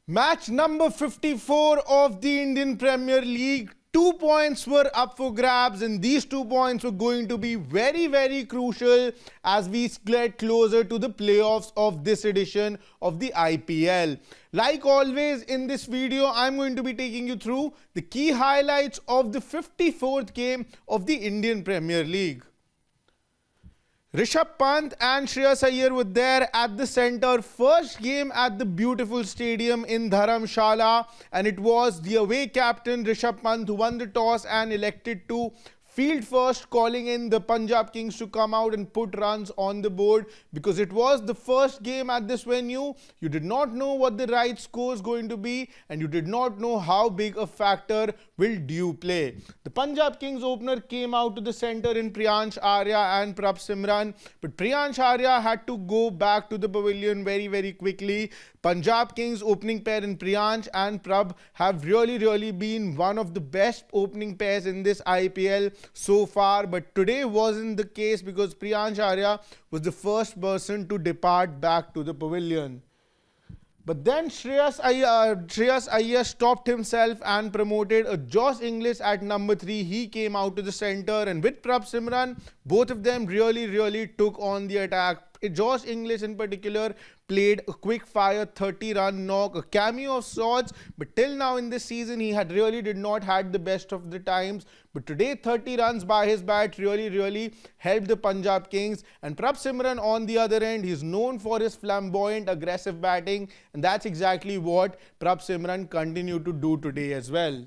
Match number 54 of the Indian Premier League. 2 points were up for grabs, and these 2 points were going to be very, very crucial as we get closer to the playoffs of this edition of the IPL. Like always, in this video, I'm going to be taking you through the key highlights of the 54th game of the Indian Premier League. Rishabh Pant and Shreyas Iyer were there at the centre. First game at the beautiful stadium in Dharamsala, and it was the away captain Rishabh Pant who won the toss and elected to field first, calling in the Punjab Kings to come out and put runs on the board because it was the first game at this venue. You did not know what the right score is going to be, and you did not know how big a factor will dew play. The Punjab Kings opener came out to the centre in Priyansh Arya and Prabhsimran, but Priyansh Arya had to go back to the pavilion very, very quickly. Punjab Kings opening pair in Priyansh and Prabh have really been one of the best opening pairs in this IPL so far, but today wasn't the case because Priyansh Arya was the first person to depart back to the pavilion. But then Shreyas Iyer stopped himself and promoted a Josh Inglis at number 3. He came out to the centre, and with Prabhsimran, both of them really took on the attack. Josh Inglis in particular played a quick fire 30-run knock, a cameo of sorts, but till now in this season he did not had the best of the times. But today 30 runs by his bat really helped the Punjab Kings. And Prabhsimran on the other end, he's known for his flamboyant aggressive batting, and that's exactly what Prabhsimran continued to do today as well.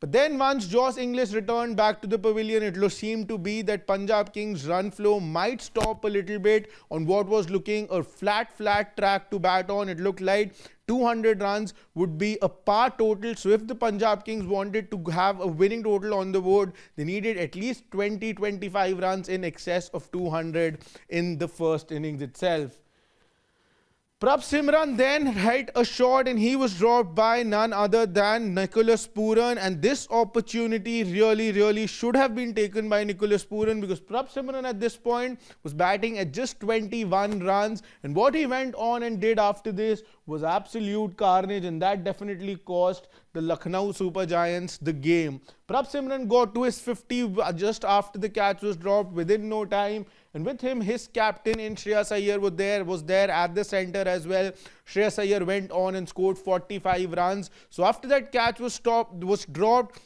But then once Josh Inglis returned back to the pavilion, it seemed to be that Punjab Kings' run flow might stop a little bit on what was looking a flat track to bat on. It looked like 200 runs would be a par total. So if the Punjab Kings wanted to have a winning total on the board, they needed at least 20-25 runs in excess of 200 in the first innings itself. Prabhsimran then hit a shot, and he was dropped by none other than Nicholas Pooran, and this opportunity really should have been taken by Nicholas Pooran because Prabhsimran at this point was batting at just 21 runs, and what he went on and did after this was absolute carnage, and that definitely cost the Lucknow Super Giants the game. Prabhsimran got to his 50 just after the catch was dropped within no time, and with him his captain in Shreyas Iyer was there at the centre as well. Shreyas Iyer went on and scored 45 runs. So after that catch was dropped,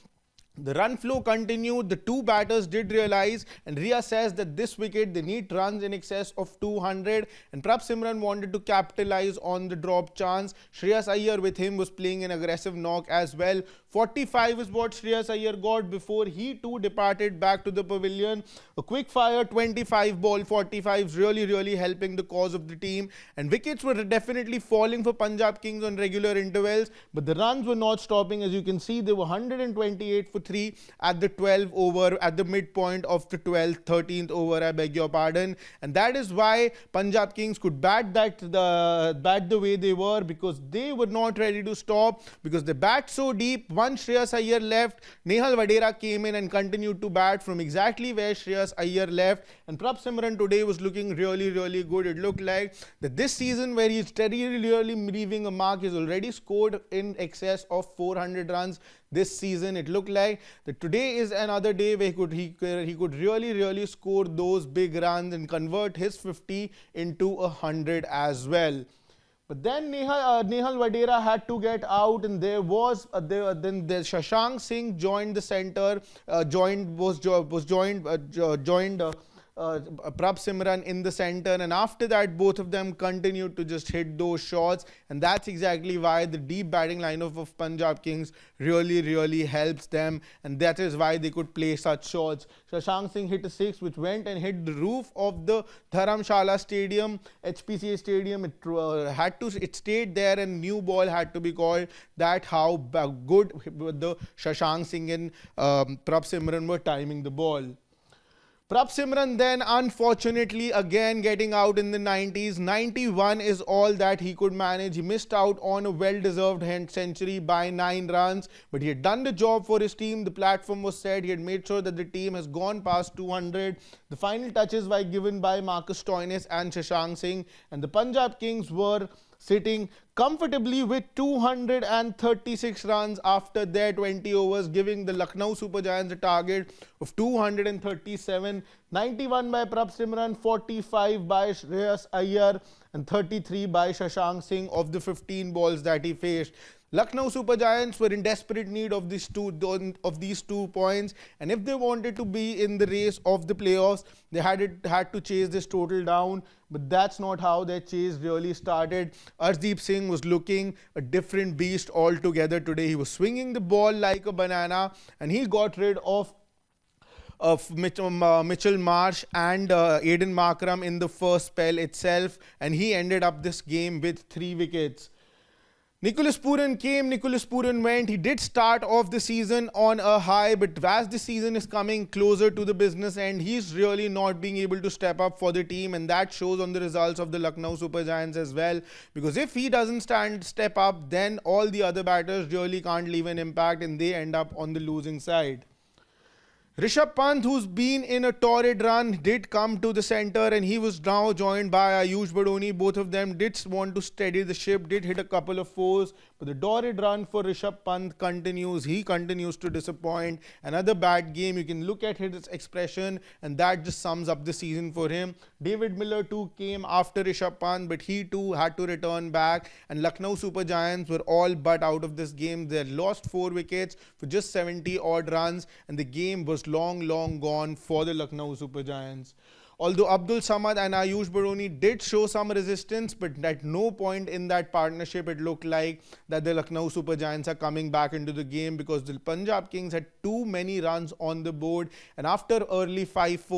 the run flow continued. The two batters did realize and reassess that this wicket they need runs in excess of 200, and Prabhsimran wanted to capitalize on the drop chance. Shreyas Iyer with him was playing an aggressive knock as well. 45 is what Shreyas Iyer got before he too departed back to the pavilion. A quick fire 25 ball 45s really helping the cause of the team, and wickets were definitely falling for Punjab Kings on regular intervals, but the runs were not stopping. As you can see, they were 128 for 3 at the 12th over, at the midpoint of the 13th over, I beg your pardon, and that is why Punjab Kings could bat the way they were, because they were not ready to stop, because they bat so deep. Once Shreyas Iyer left, Nehal Vadera came in and continued to bat from exactly where Shreyas Iyer left, and Prabhsimran today was looking really good. It looked like that this season, where he's really leaving a mark, he's already scored in excess of 400 runs this season. It looked like that today is another day where he could really score those big runs and convert his 50 into 100 as well. But then Nehal Vadera had to get out, and then Shashank Singh joined the centre, joined Prabhsimran in the centre, and after that both of them continued to just hit those shots, and that's exactly why the deep batting lineup of Punjab Kings really helps them, and that is why they could play such shots. Shashank Singh hit a 6 which went and hit the roof of the Dharamsala stadium, HPCA stadium. It stayed there, and new ball had to be called. That how good the Shashank Singh and Prabhsimran were timing the ball. Prabhsimran then unfortunately again getting out in the 90s. 91 is all that he could manage. He missed out on a well-deserved century by 9 runs, but he had done the job for his team. The platform was set. He had made sure that the team has gone past 200. The final touches were given by Marcus Stoinis and Shashank Singh, and the Punjab Kings were sitting comfortably with 236 runs after their 20 overs, giving the Lucknow Super Giants a target of 237. 91 by Prabhsimran, 45 by Shreyas Iyer, and 33 by Shashank Singh of the 15 balls that he faced. Lucknow Super Giants were in desperate need of these 2 points, and if they wanted to be in the race of the playoffs, they had to chase this total down. But that's not how their chase really started. Arshdeep Singh was looking a different beast altogether today. He was swinging the ball like a banana, and he got rid of Mitchell Marsh and Aiden Markram in the first spell itself, and he ended up this game with 3 wickets. Nicholas Pooran came, Nicholas Pooran went. He did start off the season on a high, but as the season is coming closer to the business end, he's really not being able to step up for the team, and that shows on the results of the Lucknow Super Giants as well. Because if he doesn't step up, then all the other batters really can't leave an impact, and they end up on the losing side. Rishabh Pant, who's been in a torrid run, did come to the centre, and he was now joined by Ayush Badoni. Both of them did want to steady the ship, did hit a couple of fours, but the torrid run for Rishabh Pant continues. He continues to disappoint. Another bad game. You can look at his expression, and that just sums up the season for him. David Miller too came after Rishabh Pant, but he too had to return back, and Lucknow Super Giants were all but out of this game. They lost 4 wickets for just 70 odd runs, and the game was long gone for the Lucknow Super Giants. Although Abdul Samad and Ayush Badoni did show some resistance, but at no point in that partnership it looked like that the Lucknow Super Giants are coming back into the game, because the Punjab Kings had too many runs on the board, and after early 5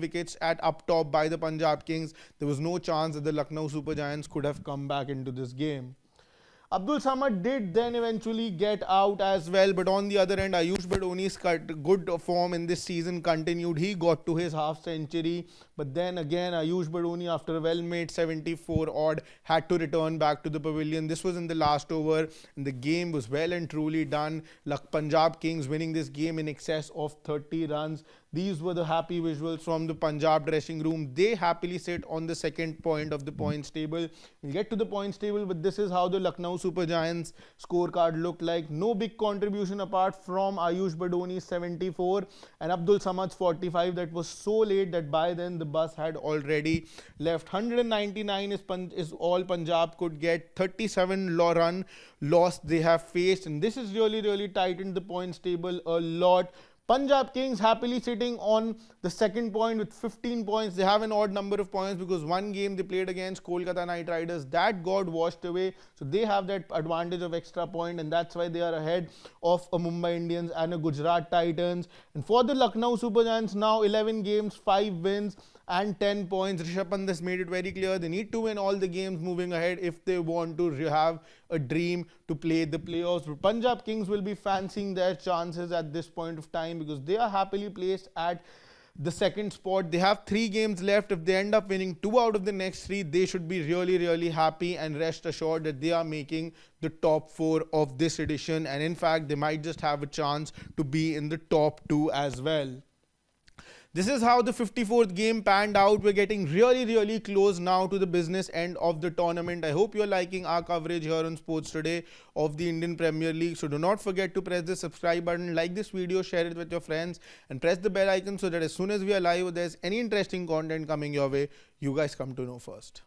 wickets at up top by the Punjab Kings, there was no chance that the Lucknow Super Giants could have come back into this game. Abdul Samad did then eventually get out as well, but on the other end, Ayush Badoni's good form in this season continued. He got to his half century, but then again, Ayush Badoni, after a well-made 74 odd, had to return back to the pavilion. This was in the last over, and the game was well and truly done. Punjab Kings winning this game in excess of 30 runs. These were the happy visuals from the Punjab dressing room. They happily sit on the second point of the points table. We'll get to the points table, but this is how the Lucknow Super Giants scorecard looked like. No big contribution apart from Ayush Badoni's 74 and Abdul Samad's 45. That was so late that by then the bus had already left. 199 is all Punjab could get. 37 run loss they have faced, and this has really tightened the points table a lot. Punjab Kings happily sitting on the second point with 15 points. They have an odd number of points because one game they played against Kolkata Knight Riders, that got washed away. So they have that advantage of extra point, and that's why they are ahead of a Mumbai Indians and a Gujarat Titans. And for the Lucknow Super Giants, now 11 games, 5 wins and 10 points. Rishabh Pant has made it very clear they need to win all the games moving ahead if they want to have a dream to play the playoffs. But Punjab Kings will be fancying their chances at this point of time because they are happily placed at the second spot. They have 3 games left. If they end up winning 2 out of the next 3, they should be really happy and rest assured that they are making the top 4 of this edition. And in fact, they might just have a chance to be in the top 2 as well. This is how the 54th game panned out. We're getting really close now to the business end of the tournament. I hope you're liking our coverage here on Sports Today of the Indian Premier League. So do not forget to press the subscribe button, like this video, share it with your friends, and press the bell icon so that as soon as we are live or there's any interesting content coming your way, you guys come to know first.